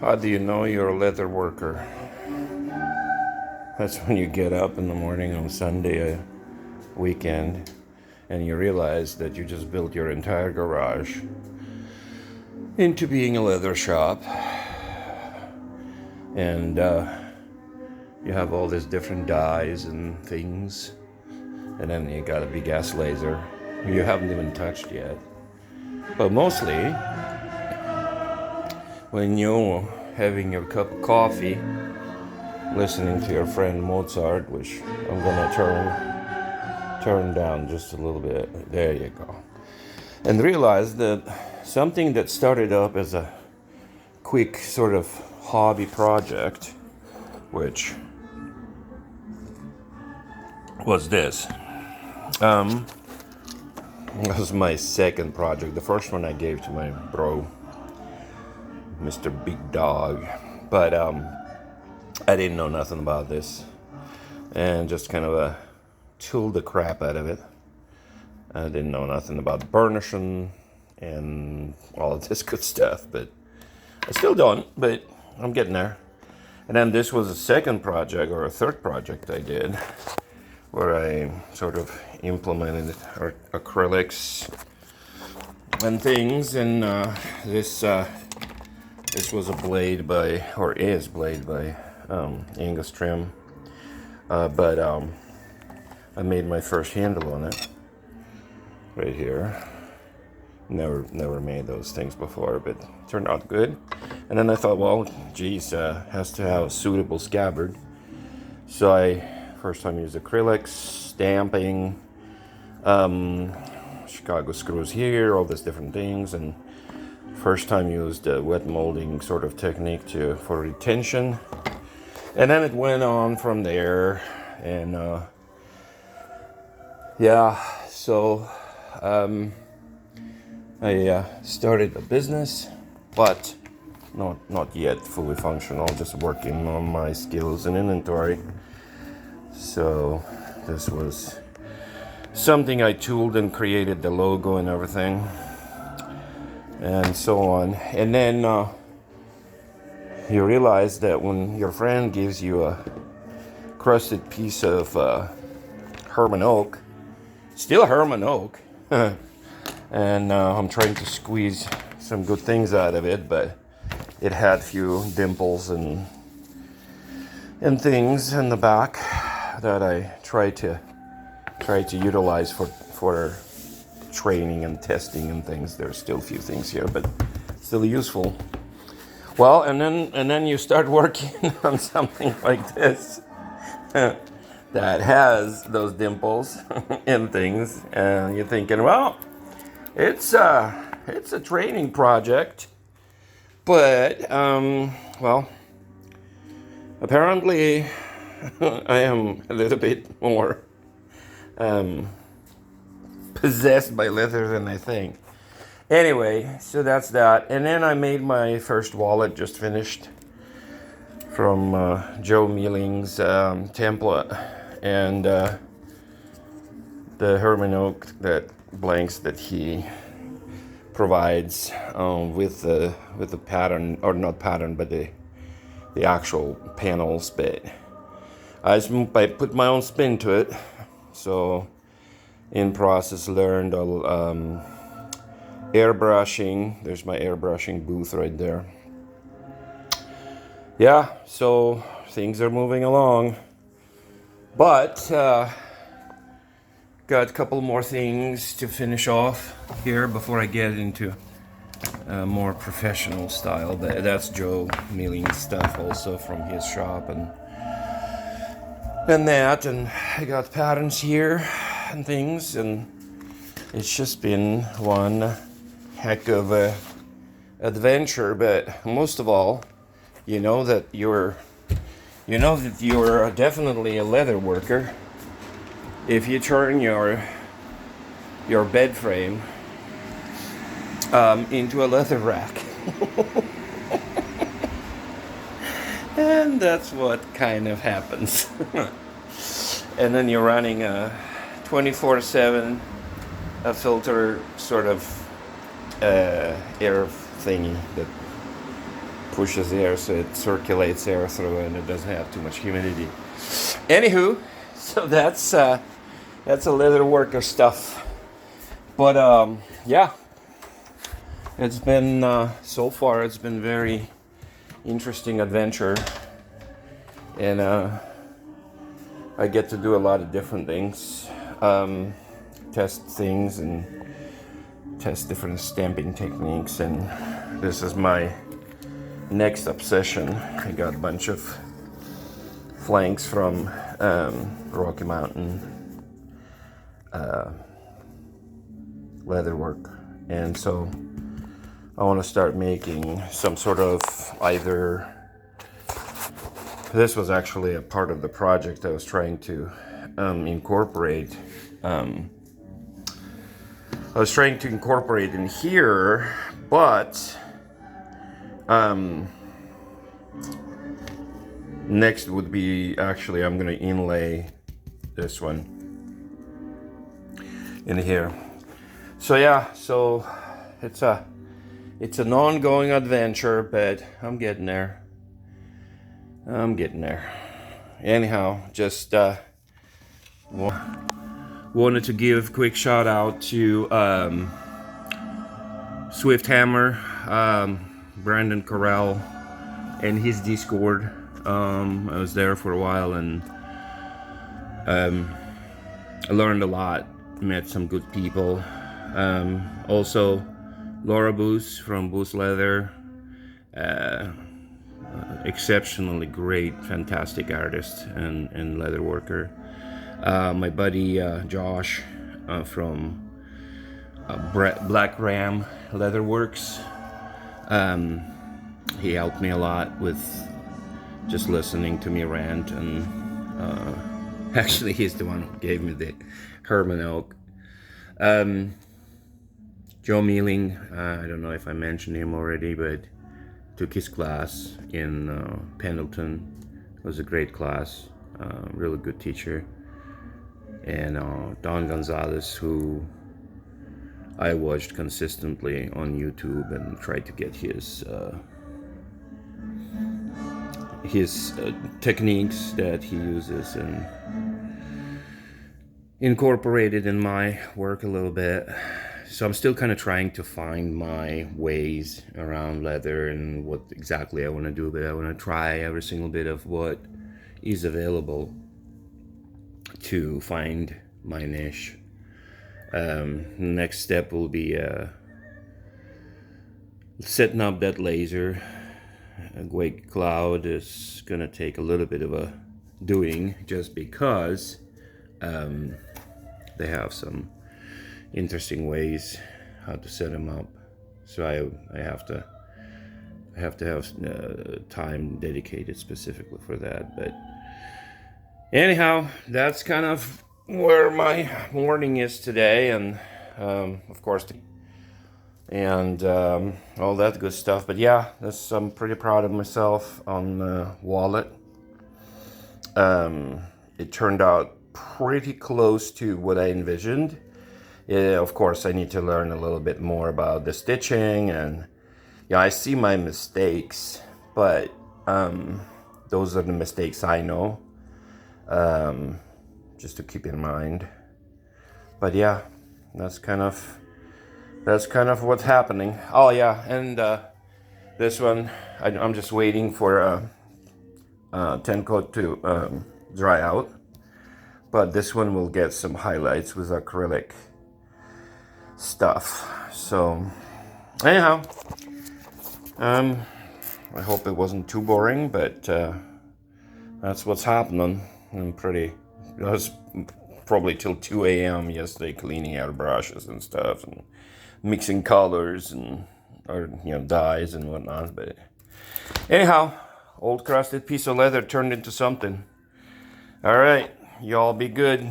How do you know you're a leather worker? That's when you get up in the morning on Sunday, a weekend, and you realize that you just built your entire garage into being a leather shop. And you have all these different dyes and things. And then you got a big gas laser you haven't even touched yet. But mostly, when you're having your cup of coffee, listening to your friend Mozart, which I'm gonna turn down just a little bit. There you go. And realize that something that started up as a quick sort of hobby project, which was this. Was my second project. The first one I gave to my bro, Mr. Big Dog. But I didn't know nothing about this. And just kind of tooled the crap out of it. I didn't know nothing about burnishing and all of this good stuff. But I still don't, but I'm getting there. And then this was a second project, or a third project I did, where I sort of implemented acrylics and things. And this was a blade by, or is blade by Angus Trim. But I made my first handle on it right here. Never made those things before, but it turned out good. And then I thought, well, geez, has to have a suitable scabbard. So I first time used acrylics, stamping, Chicago screws here, all these different things, and first time used wet molding sort of technique for retention. And then it went on from there, and so I started a business, but not yet fully functional, just working on my skills and inventory. So this was something I tooled and created the logo and everything, and so on. And then you realize that when your friend gives you a crusted piece of Herman oak, still Herman oak, and I'm trying to squeeze some good things out of it, but it had few dimples and things in the back that I try to utilize for training and testing and things. There's still a few things here, but still useful. Well, and then you start working on something like this that has those dimples and things, and you're thinking, well, it's a training project, but well, apparently I am a little bit more possessed by leather than I think. Anyway, so that's that. And then I made my first wallet, just finished, from Joe Mealing's template, and the Herman oak that blanks that he provides with the pattern, or not pattern, but the actual panels. But I put my own spin to it. So in process learned airbrushing. There's my airbrushing booth right there. Yeah, so things are moving along. But got a couple more things to finish off here before I get into more professional style. That's Joe Mealing's stuff also from his shop, and that, and I got patterns here and things, and it's just been one heck of a adventure. But most of all, you know that you're definitely a leather worker if you turn your bed frame into a leather rack. And that's what kind of happens. And then you're running a 24/7 a filter sort of air thingy that pushes air, so it circulates air through and it doesn't have too much humidity. Anywho, so that's a leatherworker stuff. But yeah, it's been so far it's been very interesting adventure, and I get to do a lot of different things, test things and test different stamping techniques, and this is my next obsession. I got a bunch of flanks from Rocky Mountain leatherwork, and so I want to start making some sort of either. This was actually a part of the project I was trying to incorporate. I was trying to incorporate in here, but next would be actually I'm going to inlay this one in here. So yeah, so it's an ongoing adventure, but I'm getting there. Anyhow, just wanted to give a quick shout out to Swift Hammer, Brandon Corral, and his Discord. I was there for a while, and I learned a lot, met some good people. Also, Laura Boos from Boos Leather, exceptionally great, fantastic artist and leather worker. My buddy Josh from Black Ram Leatherworks. He helped me a lot with just listening to me rant, and actually he's the one who gave me the Herman Oak. Joe Mealing, I don't know if I mentioned him already, but took his class in Pendleton. It was a great class, really good teacher. And Don Gonzalez, who I watched consistently on YouTube and tried to get his techniques that he uses and incorporated in my work a little bit. So I'm still kind of trying to find my ways around leather and what exactly I want to do, but I want to try every single bit of what is available to find my niche. Next step will be setting up that laser. Wake Cloud is gonna take a little bit of a doing, just because they have some interesting ways how to set them up. So I have to have time dedicated specifically for that. But anyhow, that's kind of where my morning is today, and of course, and all that good stuff. But yeah, I'm pretty proud of myself on the wallet. It turned out pretty close to what I envisioned. Of course, I need to learn a little bit more about the stitching, and yeah, I see my mistakes, but those are the mistakes I know, just to keep in mind. But yeah, that's kind of what's happening. Oh yeah, and this one, I'm just waiting for 10 coat to dry out, but this one will get some highlights with acrylic stuff. So anyhow, I hope it wasn't too boring, but that's what's happening. It was probably till 2 a.m. yesterday cleaning out brushes and stuff and mixing colors and dyes and whatnot. But anyhow, old crusted piece of leather turned into something. All right, y'all be good.